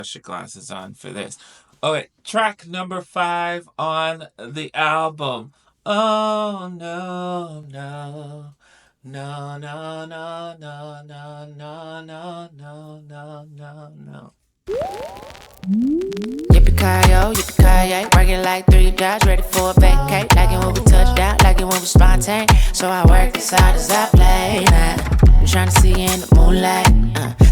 Usher glasses on for this. Okay, track number 5 on the album. Oh no, no. No, no, no, no, no, no, no, no, no, no, no. Yippee-ki-yo, yippee-ki-yay, working like 3 jobs, ready for a vacate. Like it when we touch down, like it when we spontaneous. So I work as hard as I play. I'm trying to see you in the moonlight,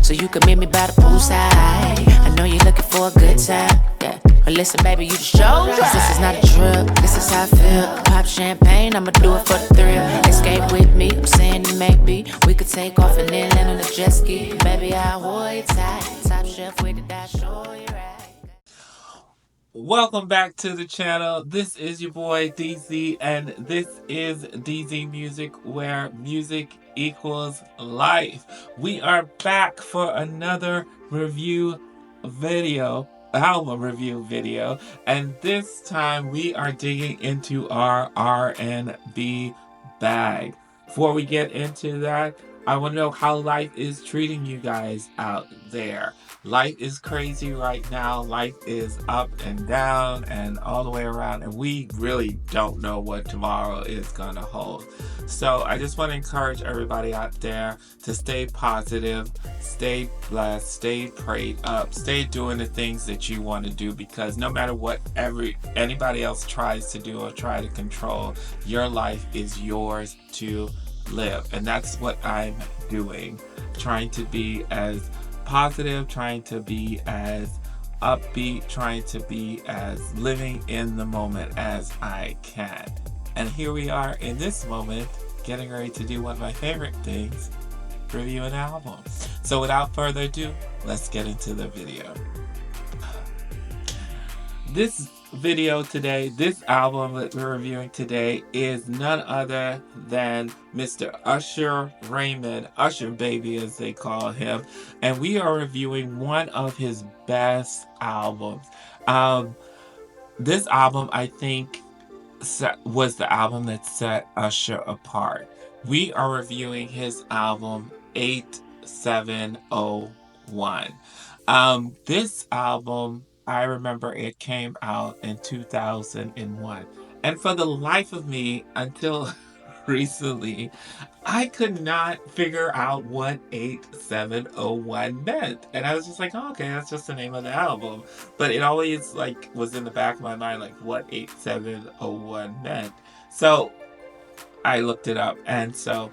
so you can meet me by the poolside. I know you're looking for a good time, yeah. But listen, baby, you just show. Cause this is not a drug, this is how I feel. Pop champagne, I'ma do it for the thrill. Escape with me, I'm saying it maybe. We could take off and then land on a jet ski. Baby, I'll hold you tight. Top shelf with the dash, show you right. Welcome back to the channel. This is your boy DZ, and this is DZ Music, where music equals life. We are back for another review video, album review video, and this time we are digging into our R&B bag. Before we get into that, I want to know how life is treating you guys out there. Life is crazy right now. Life is up and down and all the way around, and we really don't know what tomorrow is going to hold. So I just want to encourage everybody out there to stay positive, stay blessed, stay prayed up, stay doing the things that you want to do, because no matter what anybody else tries to do or try to control, your life is yours to live. And that's what I'm doing, trying to be as positive, trying to be as upbeat, trying to be as living in the moment as I can. And here we are in this moment, getting ready to do one of my favorite things, review an album. So without further ado, let's get into the video. This video today, this album that we're reviewing today, is none other than Mr. Usher Raymond, Usher Baby as they call him, and we are reviewing one of his best albums. This album, I think, was the album that set Usher apart. We are reviewing his album 8701. This album, I remember it came out in 2001. And for the life of me, until recently, I could not figure out what 8701 meant. And I was just like, oh, okay, that's just the name of the album. But it always was in the back of my mind, what 8701 meant. So I looked it up, and so,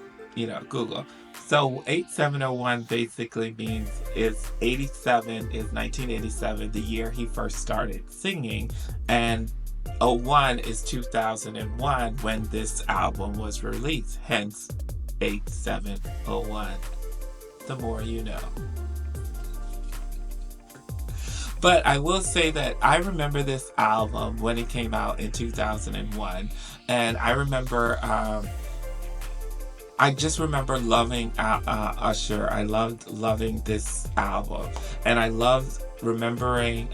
Google. So 8701 basically means 87 is 1987, the year he first started singing, and 01 is 2001 when this album was released, hence 8701. The more you know. But I will say that I remember this album when it came out in 2001, and I remember I just remember loving Usher. I loved loving this album, and I loved remembering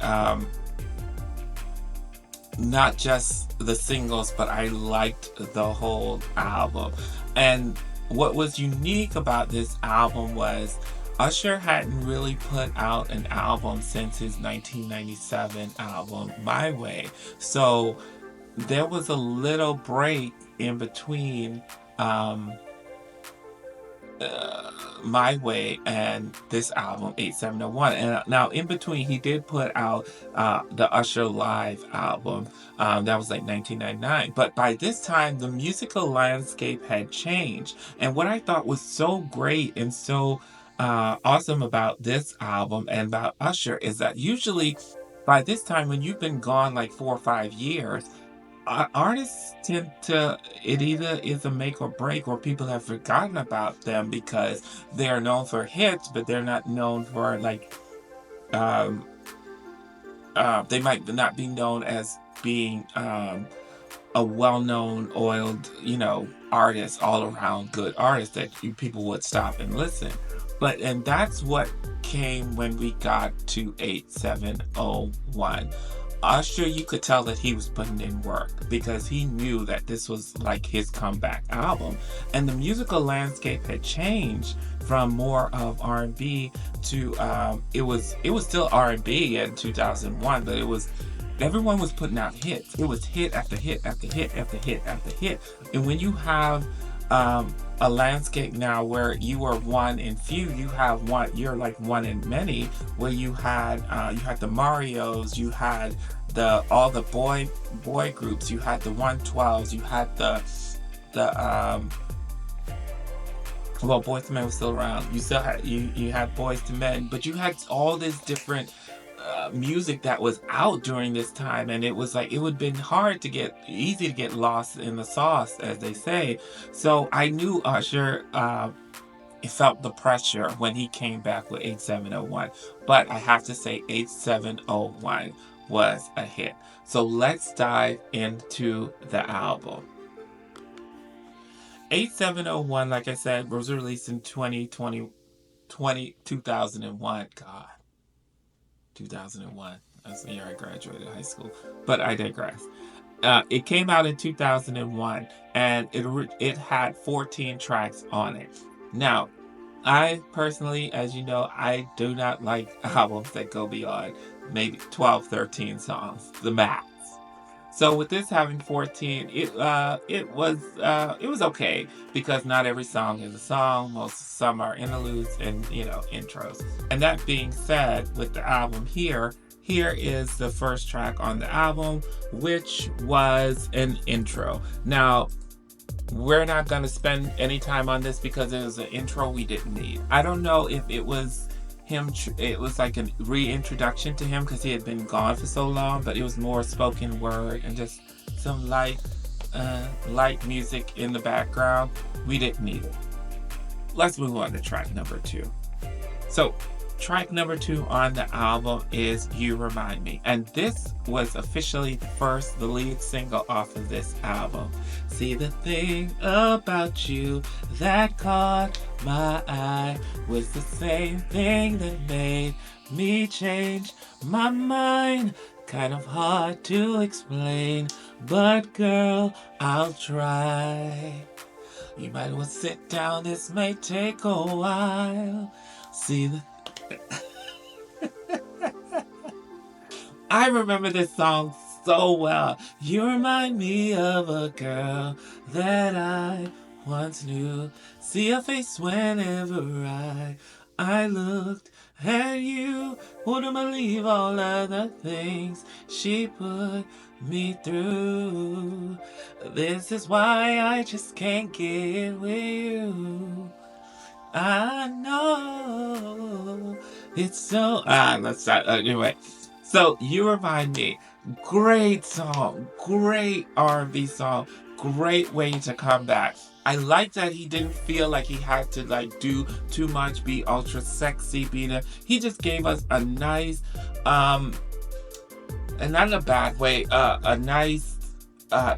not just the singles, but I liked the whole album. And what was unique about this album was Usher hadn't really put out an album since his 1997 album, My Way. So there was a little break in between My Way and this album 8701, and now in between he did put out the Usher Live album that was 1999. But by this time the musical landscape had changed, and what I thought was so great and so awesome about this album and about Usher is that usually by this time, when you've been gone 4 or 5 years, artists tend to, it either is a make or break, or people have forgotten about them because they are known for hits, but they're not known for they might not be known as being a well-known, oiled, artist, all around good artist that people would stop and listen. And that's what came when we got to 8701. Usher, you could tell that he was putting in work because he knew that this was like his comeback album, and the musical landscape had changed from more of R&B to it was still R&B in 2001, but it was everyone was putting out hits. It was hit after hit after hit after hit after hit, and when you have a landscape now where you are one in few, you have one, you're like one in many, where you had the Marios, you had the all the boy groups, you had the 112s, you had the well, Boys to Men was still around. You still had you had Boys to Men, but you had all this different music that was out during this time, and it was like it would have been easy to get lost in the sauce, as they say. So I knew Usher. Felt the pressure when he came back with 8701, but I have to say 8701 was a hit. So let's dive into the album. 8701, like I said, was released in 2001. God, 2001. That's the year I graduated high school. But I digress. It came out in 2001, and it had 14 tracks on it. Now, I personally, as you know, I do not like albums that go beyond maybe 12, 13 songs, the max. So with this having 14, it was okay because not every song is a song. Some are interludes and intros. And that being said, with the album here is the first track on the album, which was an intro. Now, we're not going to spend any time on this because it was an intro we didn't need. I don't know if it was it was like a reintroduction to him because he had been gone for so long, but it was more spoken word and just some light music in the background. We didn't need it. Let's move on to track number 2. So track number 2 on the album is You Remind Me, and this was officially the lead single off of this album. See, the thing about you that caught my eye was the same thing that made me change my mind. Kind of hard to explain, but girl, I'll try. You might want to sit down, this may take a while. See, I remember this song so well. You remind me of a girl that I once knew. See her face whenever I looked at you. Wouldn't believe all of the things she put me through. This is why I just can't get with you. I know it's so. Let's start. Anyway, so You Remind Me, great song, great R&B song, great way to come back. I like that he didn't feel like he had to like do too much, be ultra sexy, he just gave us a nice, and not in a bad way, a nice,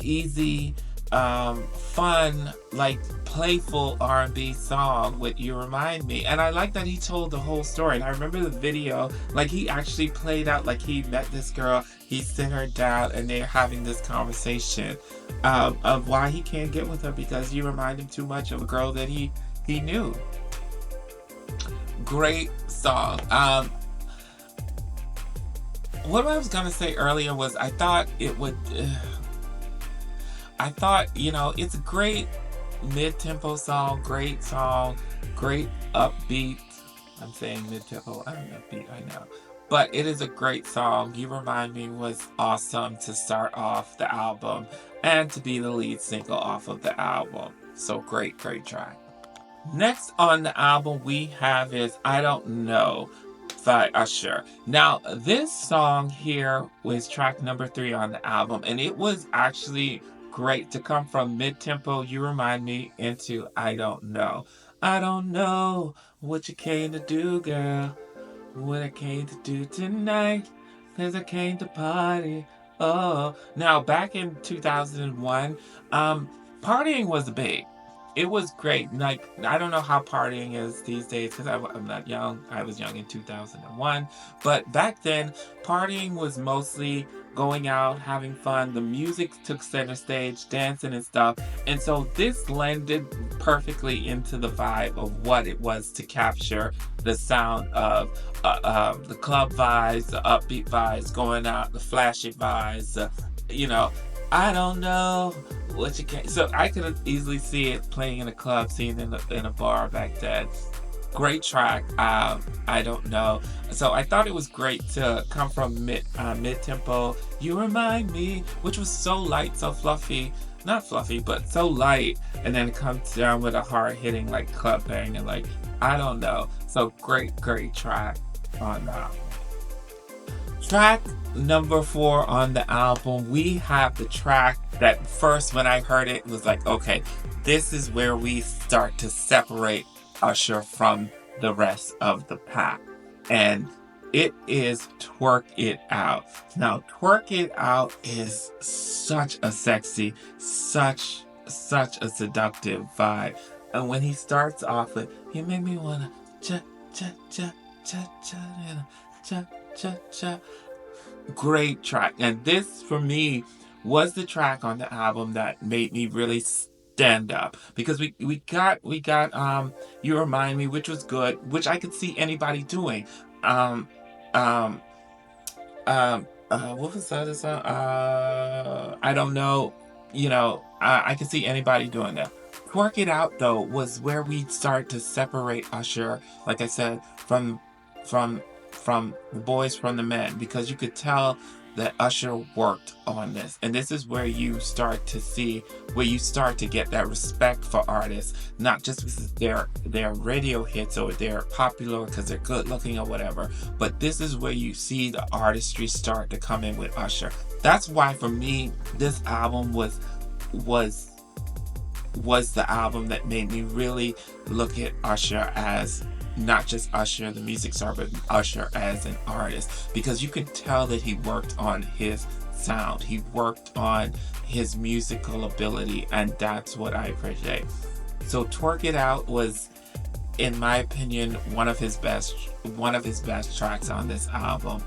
easy, fun, like playful R&B song with You Remind Me. And I like that he told the whole story. And I remember the video, like he actually played out like he met this girl, he sit her down, and they're having this conversation of why he can't get with her because you remind him too much of a girl that he knew. Great song. What I was gonna say earlier was I thought, it's a great mid-tempo song, great upbeat. I'm saying mid-tempo, I don't know, upbeat, I know. But it is a great song. You Remind Me was awesome to start off the album and to be the lead single off of the album. So great track. Next on the album we have is I Don't Know by Usher. Now, this song here was track number 3 on the album, and it was actually great to come from mid-tempo You Remind Me into I Don't Know. I don't know what you came to do, girl. What I came to do tonight, 'cause I came to party. Oh, now back in 2001, partying was big. It was great. Like, I don't know how partying is these days because I'm not young. I was young in 2001. But back then, partying was mostly going out, having fun. The music took center stage, dancing and stuff. And so this blended perfectly into the vibe of what it was to capture the sound of the club vibes, the upbeat vibes, going out, the flashy vibes, you know, I don't know what you can. So I could easily see it playing in a club, seeing in a bar back then. Great track. I don't know. So I thought it was great to come from mid tempo. You remind me, which was so light, so fluffy. Not fluffy, but so light, and then it comes down with a hard hitting like club bang and like I don't know. So great track on that. Track number 4 on the album, we have the track that first when I heard it was like, okay, this is where we start to separate Usher from the rest of the pack. And it is Twerk It Out. Now, Twerk It Out is such a sexy, such a seductive vibe. And when he starts off with, you make me wanna cha cha cha cha cha cha cha cha, great track. And this for me was the track on the album that made me really stand up because we got You Remind Me, which was good, which I could see anybody doing. Um um what was the other song? I don't know. I could see anybody doing that. Work It Out though was where we start to separate Usher, like I said, from from the boys from the men, because you could tell that Usher worked on this. And this is where you start to see, where you start to get that respect for artists, not just because they're radio hits or they're popular because they're good looking or whatever, but this is where you see the artistry start to come in with Usher. That's why for me, this album was was the album that made me really look at Usher as not just Usher, the music star, but Usher as an artist. Because you can tell that he worked on his sound, he worked on his musical ability, and that's what I appreciate. So Twerk It Out was, in my opinion, one of his best tracks on this album.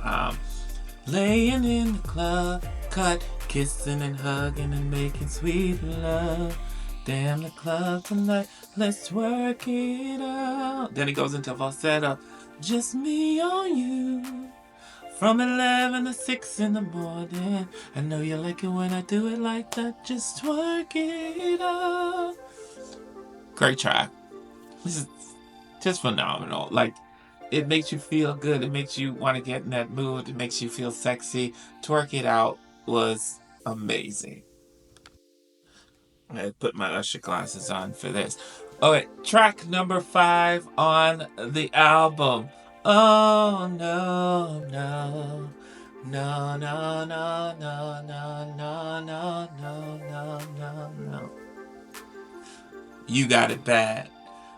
Laying in the club, cut, kissing and hugging and making sweet love. Damn the club tonight, let's work it out. Then it goes into falsetto. Just me on you. From 11 to 6 in the morning. I know you like it when I do it like that. Just work it out. Great track. This is just phenomenal. Like, it makes you feel good. It makes you want to get in that mood. It makes you feel sexy. Twerk It Out was amazing. I put my Usher glasses on for this. Okay, track number 5 on the album. Oh no, no. No, no, no, no, no, no, no, no, no, no, no. You Got It Bad.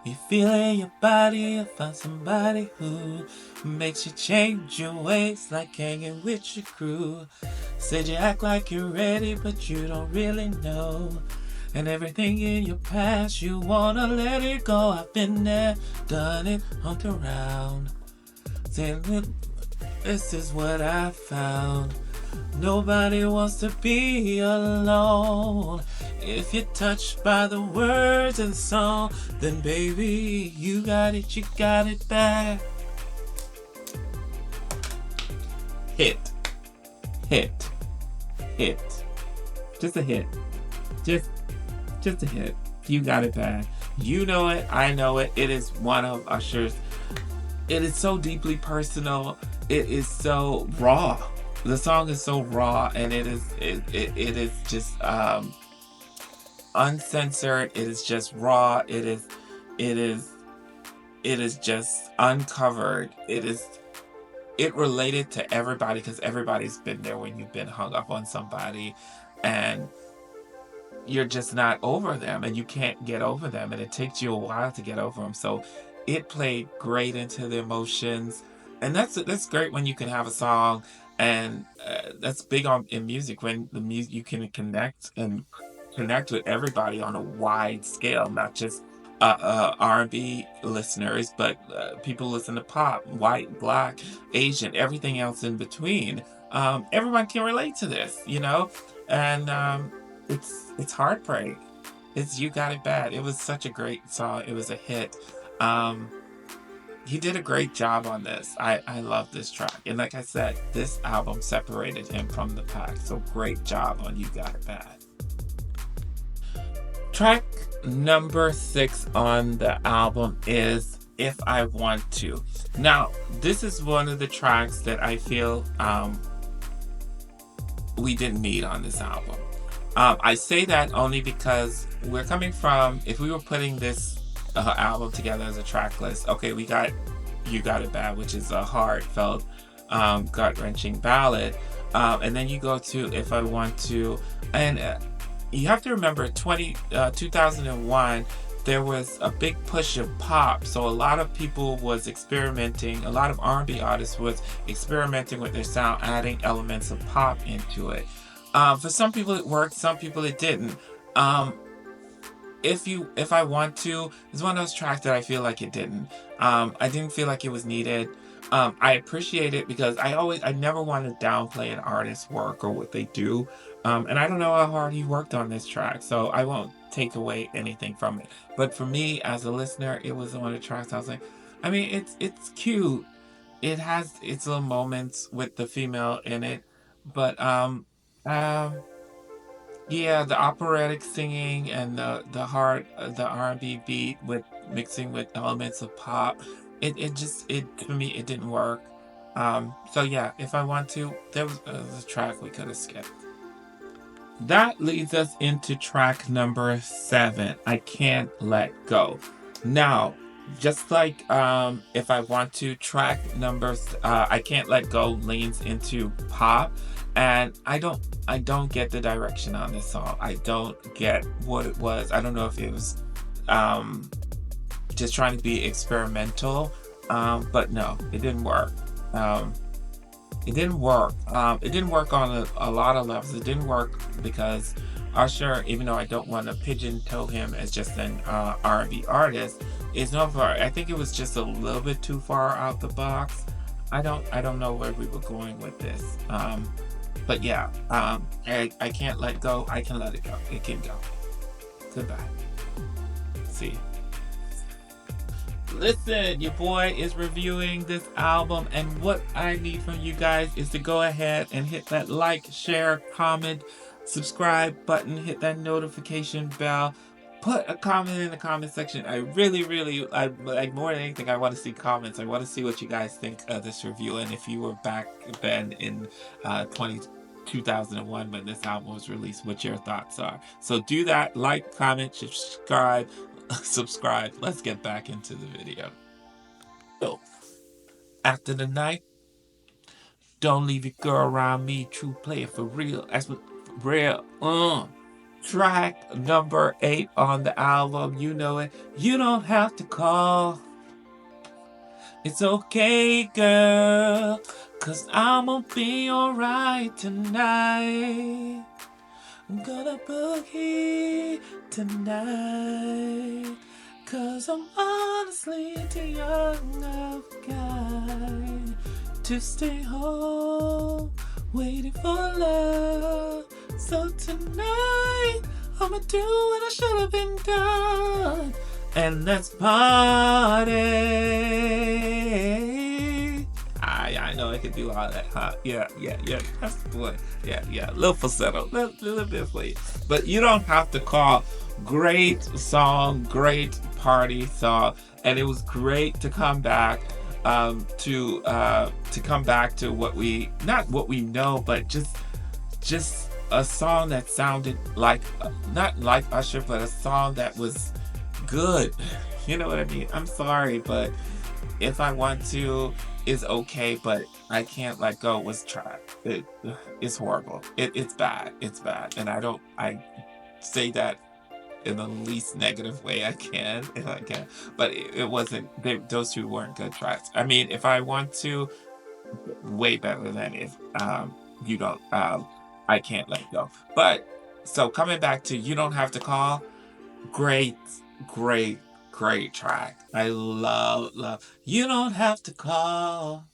You feel in your body, you found somebody who makes you change your ways, like hanging with your crew. Said you act like you're ready, but you don't really know. And everything in your past, you wanna let it go. I've been there, done it, humped around. Saying, look, this is what I found. Nobody wants to be alone. If you're touched by the words of the song, then baby, you got it bad. Hit, hit, hit. Just a hit. Just a hit. You Got It Bad. You know it, I know it. It is one of Usher's. It is so deeply personal. It is so raw. The song is so raw, and it is just uncensored. It is just raw. It is just uncovered. It related to everybody because everybody's been there when you've been hung up on somebody, and you're just not over them, and you can't get over them, and it takes you a while to get over them. So it played great into the emotions, and that's great when you can have a song, and that's big on in music when the music you can connect with everybody on a wide scale, not just R&B listeners, but people listen to pop, white, black, Asian, everything else in between. everyone can relate to this, and it's heartbreak. It's You Got It Bad. It was such a great song. It was a hit. Um, he did a great job on this. I love this track. And like I said, this album separated him from the pack. So great job on You Got It Bad. Track number 6 on the album is If I Want To. Now, this is one of the tracks that I feel we didn't need on this album. I say that only because we're coming from, if we were putting this album together as a track list, okay, we got You Got It Bad, which is a heartfelt, gut wrenching ballad. And then you go to If I Want To. And you have to remember 2001, there was a big push of pop, so a lot of people was experimenting, a lot of R&B artists was experimenting with their sound, adding elements of pop into it. For some people it worked, some people it didn't. um, if I Want To is one of those tracks that I feel like it didn't. I didn't feel like it was needed. I appreciate it because I never want to downplay an artist's work or what they do. And I don't know how hard he worked on this track, so I won't take away anything from it. But for me as a listener, it was one of the tracks I was like, I mean, it's cute. It has its little moments with the female in it, but um yeah, the operatic singing and the R&B beat with mixing with elements of pop, it just it for me it didn't work. So yeah, If I Want To, there was a track we could have skipped. That leads us into track number 7, I Can't Let Go. Now, just like If I Want To, track numbers, I Can't Let Go leans into pop, and I don't get the direction on this song. I don't get what it was. I don't know if it was um just trying to be experimental, but no, it didn't work. Um, it didn't work. It didn't work on a lot of levels. It didn't work because Usher, even though I don't want to pigeon-toe him as just an R&B artist, is known for. I think it was just a little bit too far out the box. I don't know where we were going with this. But yeah, I can't let go. I can let it go. It can go. Goodbye. See you. Listen, your boy is reviewing this album, and what I need from you guys is to go ahead and hit that like, share, comment, subscribe button, hit that notification bell, put a comment in the comment section. I really, really, I like more than anything, I want to see comments. I want to see what you guys think of this review, and if you were back then in 2001 when this album was released, what your thoughts are. So do that, like, comment, subscribe, subscribe. Let's get back into the video. So, after the night, don't leave your girl around me. True player for real. That's what for real. Track number 8 on the album. You know it. You don't have to call. It's okay, girl. Cause I'ma be alright tonight. I'm gonna boogie tonight. Cause I'm honestly too young of a guy to stay home waiting for love. So tonight I'ma do what I should have been done. And let's party. I know I can do all that, huh? Yeah. That's the boy. Yeah. Little falsetto, little bit for you. But you don't have to call. Great song, great party song, and it was great to come back to come back to what we not what we know, but just a song that sounded like not like Usher, but a song that was good. You know what I mean? I'm sorry, but If I Want To is okay, but I Can't Let Go was trash. It's horrible. It's bad. It's bad, and I say that in the least negative way I can, if I can. But it wasn't. Those two weren't good tracks. I mean, If I Want To, way better than if you don't. I Can't Let Go. But so coming back to You Don't Have to Call, great, great track. I love. You don't have to call.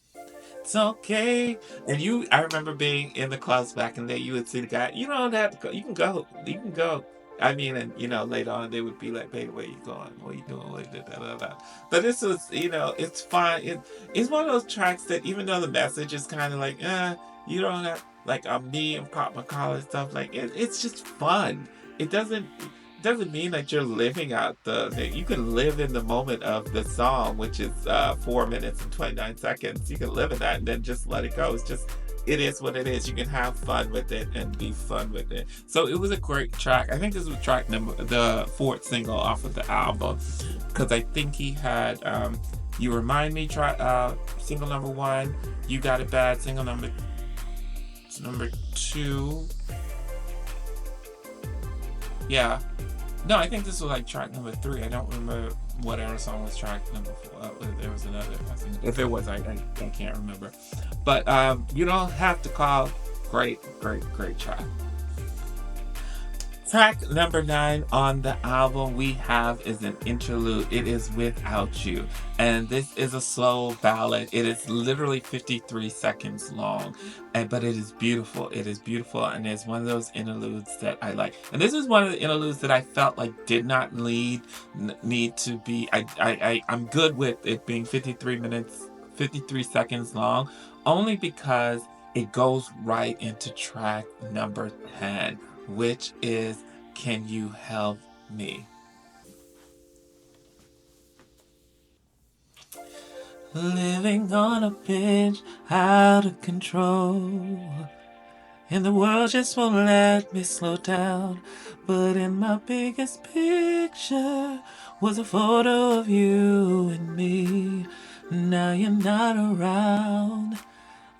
It's okay. And I remember being in the clubs back in the day. You would see the guy. You don't have to go. You can go. You can go. I mean, and later on they would be like, "Baby, where you going? What you doing? What you da, da, da, da." But this was, it's fine. It's one of those tracks that even though the message is kind of like, you don't have like me and Pop McCall and stuff like it's just fun. It doesn't mean that you're living out the thing. You can live in the moment of the song, which is 4 minutes and 29 seconds. You can live in that and then just let it go. It is what it is. You can have fun with it and be fun with it. So it was a great track. I think this was the fourth single off of the album, because I think he had "You Remind Me" single number one, "You Got It Bad" single number two. Yeah, no, I think this was like track number three. I don't remember whatever song was track number four. If there was another. I think if it was, I can't remember. But you don't have to call. Great, great, great track. Track number 9 on the album we have is an interlude. It is "Without You." And this is a slow ballad. It is literally 53 seconds long. But it is beautiful. It is beautiful. And it's one of those interludes that I like. And this is one of the interludes that I felt like did not need to be. I'm good with it being 53 minutes, 53 seconds long, only because it goes right into track number 10, which is "Can You Help Me?" Living on a binge, out of control. And the world just won't let me slow down. But in my biggest picture was a photo of you and me. Now you're not around.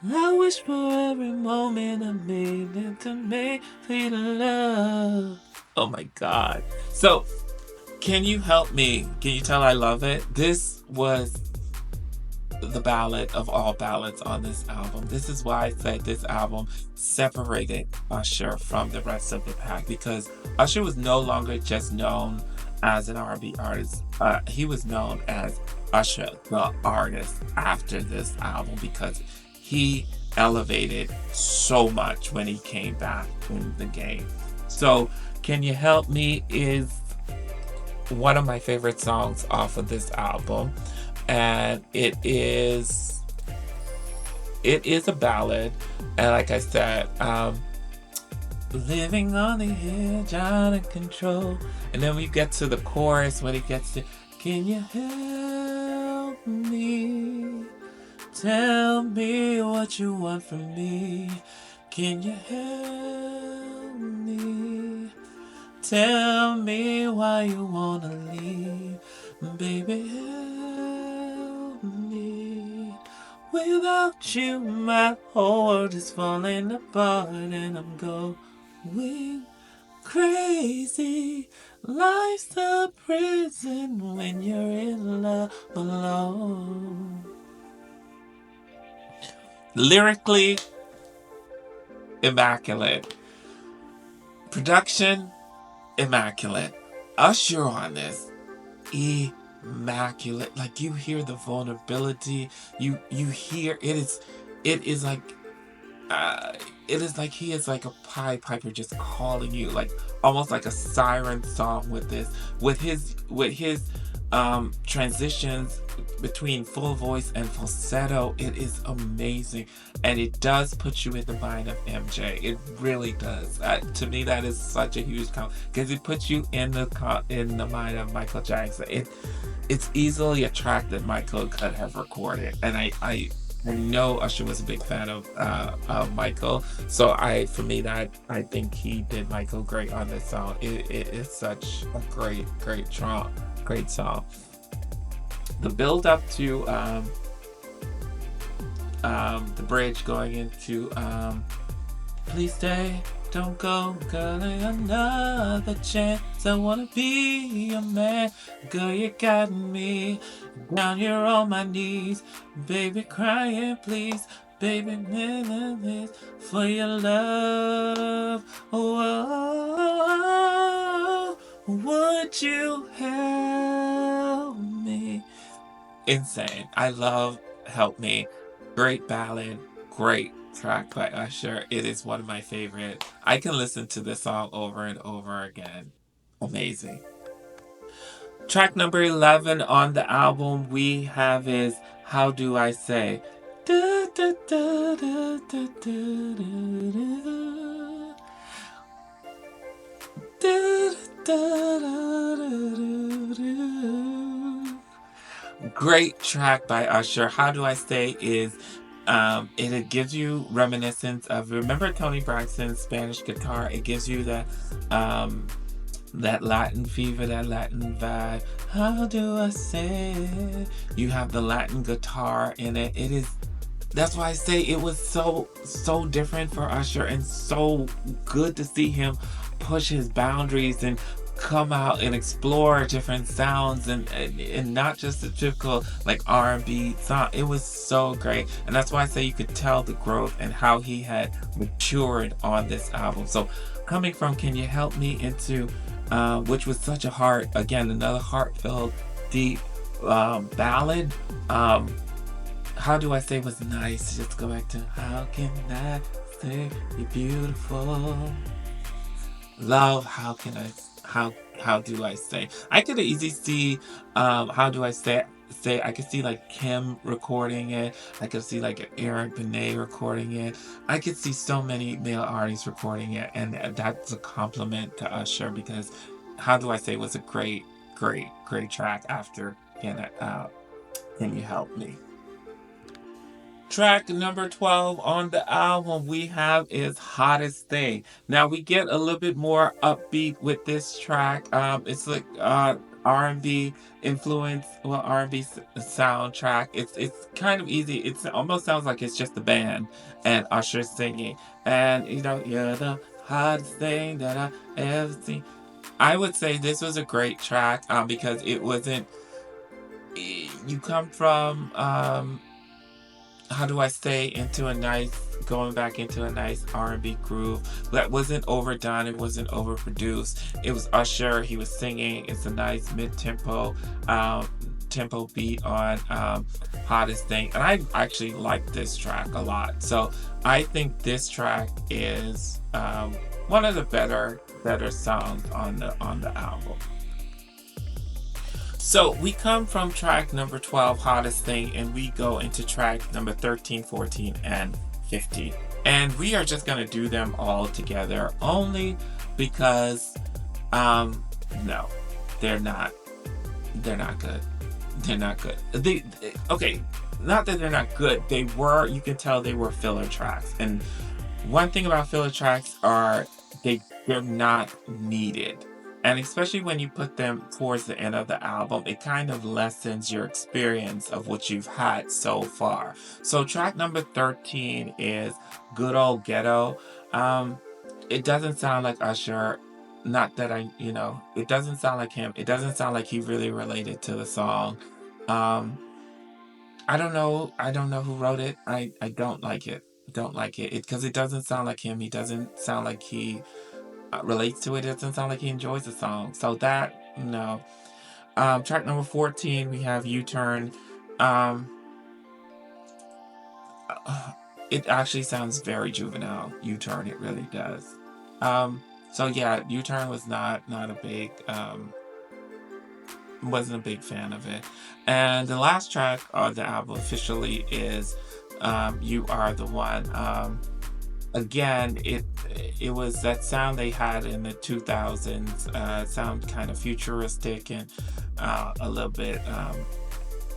I wish for every moment I made it to make for you to love. Oh my God. So, can you help me? Can you tell I love it? This was the ballad of all ballads on this album. This is why I said this album separated Usher from the rest of the pack, because Usher was no longer just known as an R&B artist. He was known as Usher, the artist, after this album, because he elevated so much when he came back in the game. So, "Can You Help Me" is one of my favorite songs off of this album, and it is a ballad, and like I said, living on the edge, out of control. And then we get to the chorus when it gets to, "Can you help me? Tell me what you want from me. Can you help me? Tell me why you wanna leave. Baby, help me. Without you, my whole world is falling apart and I'm going crazy. Life's a prison when you're in love alone." Lyrically, immaculate. Production, immaculate. Usher on this, immaculate. Like, you hear the vulnerability. You hear it is like uh, it is like he is like a Pied Piper just calling you, like almost like a siren song with his transitions between full voice and falsetto. It is amazing, and it does put you in the mind of MJ. It really does. To me, that is such a huge compliment, because it puts you in the mind of Michael Jackson. It's easily a track that Michael could have recorded, and I know Usher was a big fan of Michael, so for me, that I think he did Michael great on this song. It is such a great song, great song. The build up to the bridge going into "Please stay, don't go, girl, another chance. I wanna be your man, girl, you got me down here on my knees, baby, crying, please, baby, this for your love. Oh, would you help me?" Insane. I love "Help Me." Great ballad, great track by Usher. It is one of my favorite. I can listen to this song over and over again. Amazing. Track number 11 on the album we have is How Do I Say? Da, da, da, da, da, da, da, da, da, da, da, da. Great track by Usher. How Do I Say is it gives you reminiscence of, remember Tony Braxton's Spanish guitar? It gives you that Latin fever, that Latin vibe. How do I say it? You have the Latin guitar in it. It is, that's why I say it was so different for Usher and so good to see him push his boundaries and come out and explore different sounds and not just the typical like R&B song. It was so great, and that's why I say you could tell the growth and how he had matured on this album. So coming from Can You Help Me into which was such a another heartfelt, deep ballad. How Do I Say was nice. Just go back to How Can I Say You're Beautiful. Love, how do I say? I could easily see how do I say I could see like Kim recording it. I could see like Eric Benet recording it. I could see so many male artists recording it, and that's a compliment to Usher because How Do I Say was a great track after Can You Help Me? Track number 12 on the album we have is Hottest Thing. Now we get a little bit more upbeat with this track. It's like R&B influence, well R&B soundtrack. It's kind of easy. It almost sounds like it's just the band and Usher singing. And you know, you're the hottest thing that I ever seen. I would say this was a great track because it wasn't. You come from how do I say into a nice going back into a nice R&B groove that wasn't overdone, it wasn't overproduced. It was Usher, he was singing. It's a nice mid-tempo tempo beat on Hottest Thing, and I actually like this track a lot. So I think this track is one of the better songs on the album. So we come from track number 12, Hottest Thing, and we go into track number 13, 14, and 15. And we are just going to do them all together only because, no, they're not good. They're not good. Okay, not that they're not good. You can tell they were filler tracks. And one thing about filler tracks are they're not needed. And especially when you put them towards the end of the album, it kind of lessens your experience of what you've had so far. So track number 13 is Good Old Ghetto. It doesn't sound like Usher. Not that it doesn't sound like him. It doesn't sound like he really related to the song. Um, I don't know. I don't know who wrote it. I don't like it. Don't like it because it doesn't sound like him. He doesn't sound like he relates to it. It doesn't sound like he enjoys the song. So that, no. Track number 14, we have U-Turn. Um, it actually sounds very juvenile. U-Turn, it really does. So yeah, U-Turn was not a big, wasn't a big fan of it. And the last track on the album officially is You Are the One. Again, it was that sound they had in the 2000s. Sound kind of futuristic and a little bit.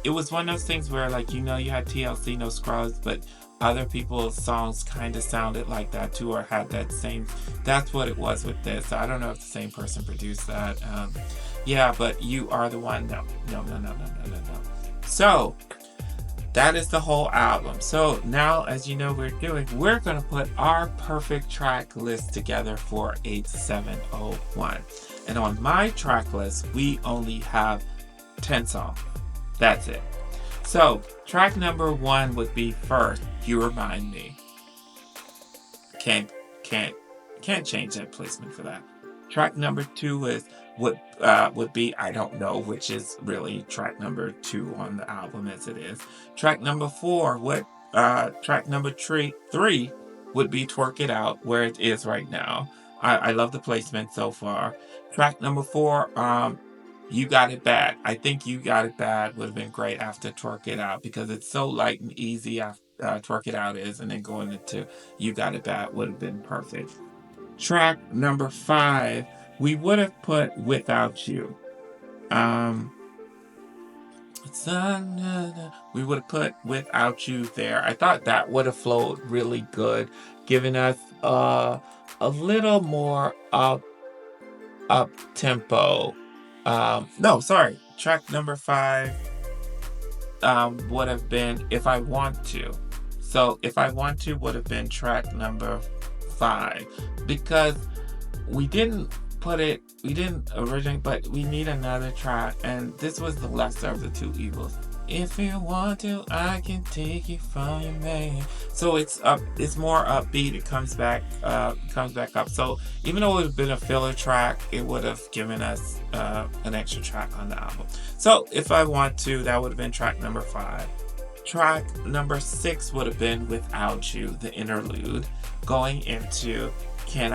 It was one of those things where, like, you had TLC, no Scrubs, but other people's songs kind of sounded like that too, or had that same. That's what it was with this. I don't know if the same person produced that. Yeah, but You Are the One. No. So that is the whole album. So now, as you know, we're going to put our perfect track list together for 8701. And on my track list, we only have 10 songs. That's it. So track number 1 would be first, You Remind Me. Can't change that placement for that. Track number 2 is would be I Don't Know, which is really track number 2 on the album as it is. Track number 4, Track number three would be Twerk It Out, where it is right now. I love the placement so far. Track number four, You Got It Bad. I think You Got It Bad would have been great after Twerk It Out because it's so light and easy after Twerk It Out is, and then going into You Got It Bad would have been perfect. Track number five, we would have put Without You. Um, we would have put Without You there. I thought that would have flowed really good, giving us a little more up tempo. No, sorry. Track number five would have been If I Want To. So If I Want To would have been track number five because we didn't originally, but we need another track, and this was the lesser of the two evils. If you want to, I can take you from your man. So it's more upbeat. It comes back up. So even though it would have been a filler track, it would have given us an extra track on the album. So If I Want To, that would have been track number five. Track number six would have been Without You, the interlude, going into Can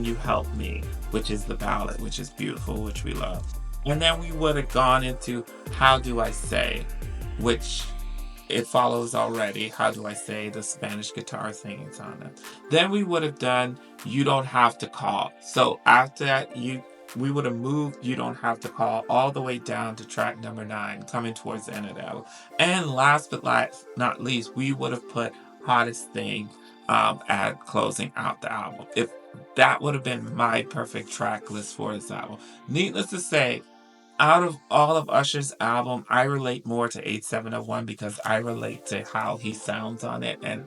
You Help Me, which is the ballad, which is beautiful, which we love. And then we would have gone into How Do I Say, which it follows already. How Do I Say, the Spanish guitar singing on it. Then we would have done You Don't Have to Call. So after that, we would have moved You Don't Have to Call all the way down to track number 9, coming towards the end of the album. And last but not least, we would have put Hottest Thing at closing out the album. If that would have been my perfect track list for this album. Needless to say, out of all of Usher's album, I relate more to 8701 because I relate to how he sounds on it, and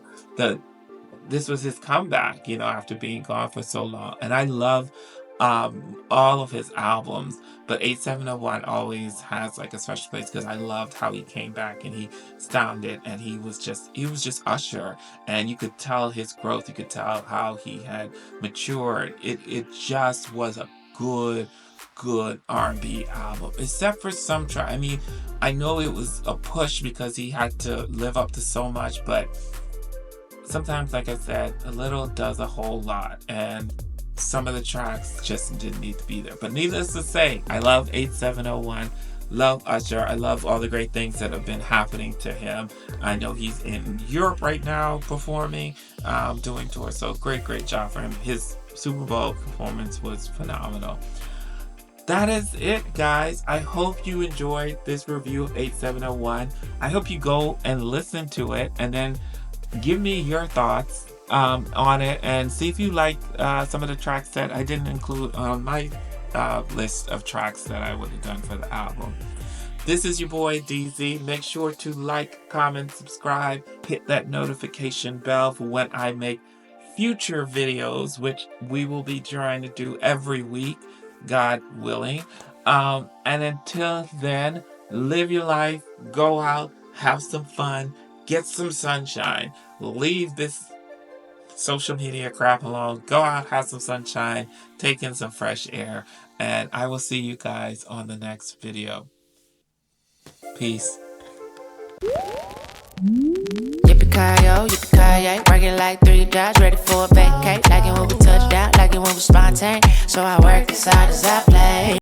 this was his comeback, after being gone for so long. And I love all of his albums, but 8701 always has like a special place because I loved how he came back and he sounded, and he was just Usher, and you could tell his growth, you could tell how he had matured. It just was a good R&B album, except for some track. I mean, I know it was a push because he had to live up to so much, but sometimes, like I said, a little does a whole lot, and some of the tracks just didn't need to be there. But needless to say, I love 8701, love Usher. I love all the great things that have been happening to him. I know he's in Europe right now performing, doing tours, so great job for him. His Super Bowl performance was phenomenal. That is it, guys. I hope you enjoyed this review of 8701. I hope you go and listen to it and then give me your thoughts on it, and see if you like some of the tracks that I didn't include on my list of tracks that I would have done for the album. This is your boy DZ. Make sure to like, comment, subscribe, hit that notification bell for when I make future videos, which we will be trying to do every week, God willing. And until then, live your life, go out, have some fun, get some sunshine, leave this social media crap alone, go out, have some sunshine, take in some fresh air, and I will see you guys on the next video. Peace. Yippee-ki-yo, working like 3 jobs, ready for a vacate. Like it when we touch down, like it when we spontaneous. So I work as hard as I play.